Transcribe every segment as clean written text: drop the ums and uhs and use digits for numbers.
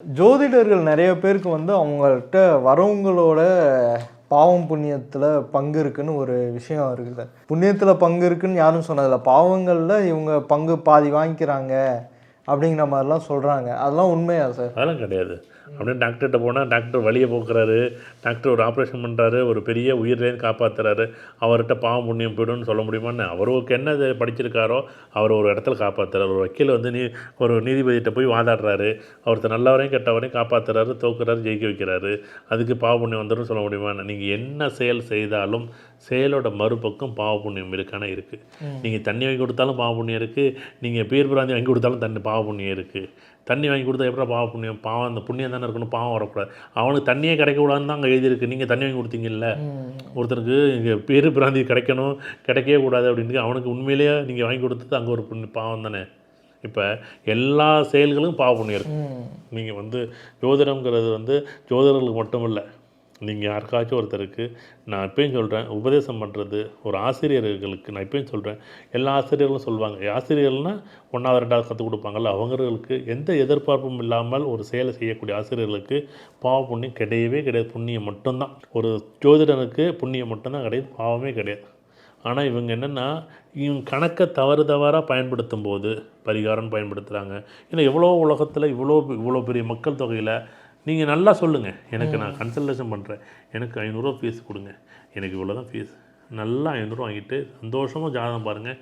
ஜோதிடர்கள் நிறைய பேருக்கு அவங்கள்ட்ட வரவங்களோட பாவம் புண்ணியத்தில் பங்கு இருக்குன்னு ஒரு விஷயம் இருக்குது. புண்ணியத்தில் பங்கு இருக்குன்னு யாரும் சொன்னதில்லை. பாவங்களில் இவங்க பங்கு பாதி வாங்கிக்கிறாங்க அப்படிங்கிற மாதிரிலாம் சொல்கிறாங்க. அதெல்லாம் உண்மையா சார்? அதெல்லாம் கிடையாது. அப்படியே டாக்டர்கிட்ட போனால் டாக்டர் வலியை போக்குறாரு, டாக்டர் ஒரு ஆப்ரேஷன் பண்ணுறாரு, ஒரு பெரிய உயிர்லேருந்து காப்பாற்றுறாரு. அவர்கிட்ட பாவம் புண்ணியம் போய்டும்னு சொல்ல முடியுமான்னு? அவருக்கு என்ன படிச்சிருக்காரோ அவர் ஒரு இடத்துல காப்பாற்றுறாரு. ஒரு வக்கீல் ஒரு நீதிபதிகிட்ட போய் வாதாடுறாரு, ஒருத்தர் நல்லவரையும் கெட்டவரையும் காப்பாற்றுறாரு, தோக்குறாரு, ஜெயிக்க வைக்கிறாரு. அதுக்கு பாவ புண்ணியம் வந்துடும் சொல்ல முடியுமான்னு? நீங்கள் என்ன செயல் செய்தாலும் செயலோட மறுபக்கம் பாவ புண்ணியம் இருக்கான இருக்குது. நீங்கள் தண்ணி வாங்கி கொடுத்தாலும் பாவ புண்ணியம் இருக்குது, நீங்கள் பீர் பிராந்தி வாங்கி கொடுத்தாலும் பாவ புண்ணியம் இருக்குது. தண்ணி வாங்கி கொடுத்தா எப்படா பாவ புண்ணியம்? பாவம் அந்த புண்ணியம் தானே இருக்கணும், பாவம் வரக்கூடாது. அவனுக்கு தண்ணியே கிடைக்கக்கூடாதுன்னு தான் அங்கே எழுதியிருக்கு. நீங்கள் தண்ணி வாங்கி கொடுத்தீங்கல்ல, ஒருத்தருக்கு இங்கே பேரு பிராந்தி கிடைக்கணும், கிடைக்கவே கூடாது அப்படின்னு அவனுக்கு உண்மையிலேயே நீங்கள் வாங்கி கொடுத்தது அங்கே ஒரு பாவம் தானே. இப்போ எல்லா செயல்களும் பாவ புண்ணியம் இருக்குது. நீங்கள் ஜோதிடம்ங்கிறது ஜோதிடர்களுக்கு மட்டும் இல்லை, நீங்கள் யாருக்காச்சும் ஒருத்தருக்கு, நான் எப்பயும் சொல்கிறேன், உபதேசம் பண்ணுறது ஒரு ஆசிரியர்களுக்கு நான் எப்பயும் சொல்கிறேன், எல்லா ஆசிரியர்களும் சொல்லுவாங்க. ஆசிரியர்கள்னால் 1வது 2வது கற்றுக் கொடுப்பாங்கள்ல, அவங்களுக்கு எந்த எதிர்பார்ப்பும் இல்லாமல் ஒரு செயலை செய்யக்கூடிய ஆசிரியர்களுக்கு பாவ புண்ணியம் கிடையவே கிடையாது. புண்ணியம் மட்டும்தான். ஒரு ஜோதிடனுக்கு புண்ணியம் மட்டும்தான் கிடையாது, பாவமே கிடையாது. ஆனால் இவங்க என்னென்னா, இவங்க கணக்கை தவறாக பயன்படுத்தும் போது பரிகாரம் பயன்படுத்துகிறாங்க. ஏன்னா எவ்வளோ உலகத்தில் இவ்வளோ பெரிய மக்கள் தொகையில் நீங்கள் நல்லா சொல்லுங்கள், எனக்கு நான் கன்சல்டேஷன் பண்ணுறேன், எனக்கு 500 ஃபீஸ் கொடுங்க, எனக்கு இவ்வளோ தான் ஃபீஸ், நல்லா 500 வாங்கிட்டு சந்தோஷமாக ஜாதகம் பாருங்கள்,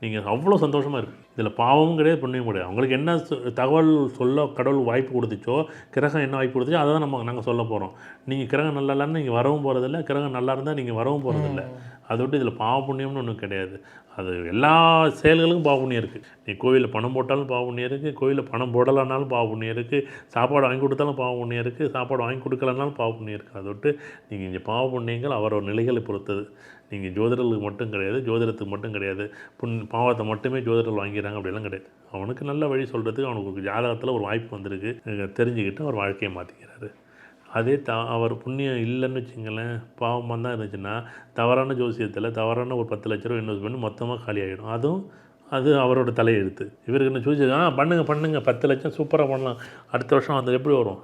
நீங்கள் அவ்வளோ சந்தோஷமாக இருக்குது. இதில் பாவமும் கிடையாது, புண்ணியம் கிடையாது. அவங்களுக்கு என்ன தகவல் சொல்ல கடவுள் வாய்ப்பு கொடுத்துச்சோ, கிரகம் என்ன வாய்ப்பு கொடுத்துச்சோ அதை தான் நாங்கள் சொல்ல போகிறோம். நீங்கள் கிரகம் நல்லா இல்லைன்னு நீங்கள் வரவும் போகிறதில்ல, கிரகம் நல்லா இருந்தால் நீங்கள் வரவும் போகிறதில்ல. அதை விட்டு இதில் பாவ புண்ணியம்னு ஒன்றும் கிடையாது. அது எல்லா செயல்களுக்கும் பாவ புண்ணியம் இருக்குது. நீ கோவிலில் பணம் போட்டாலும் பாவ புண்ணியம் இருக்குது, கோவிலில் பணம் போடலைனாலும் பாவ புண்ணியம் இருக்குது, சாப்பாடு வாங்கி கொடுத்தாலும் பாவ புண்ணியம் இருக்குது, சாப்பாடு வாங்கி கொடுக்கலனாலும் பாவ புண்ணியம் இருக்குது. அதை விட்டு நீங்கள் இங்கே பாவ புண்ணியங்கள் அவரோட நிலைகளை பொறுத்தது. நீங்கள் ஜோதிடர்களுக்கு மட்டும் கிடையாது, ஜோதிடத்துக்கு மட்டும் கிடையாது, பாவத்தை மட்டுமே ஜோதிடர்கள் வாங்கிறாங்க அப்படிலாம் கிடையாது. அவனுக்கு நல்ல வழி சொல்கிறதுக்கு அவனுக்கு ஜாதகத்தில் ஒரு வாய்ப்பு வந்திருக்கு, தெரிஞ்சுக்கிட்டு அவர் வாழ்க்கையை மாற்றிக்கிறாரு. அதே அவர் புண்ணியம் இல்லைன்னு வச்சுங்களேன், பாவமாக தான் இருந்துச்சுன்னா தவறான ஜோசியத்தில் தவறான ஒரு 10 லட்ச ரூபா இன்வெஸ்ட் பண்ணி மொத்தமாக காலியாகிடும். அது அவரோட தலையெழுத்து. இவருக்கு என்ன பண்ணுங்கள் 10 லட்சம் சூப்பராக பண்ணலாம், அடுத்த வருஷம் அது எப்படி வரும்?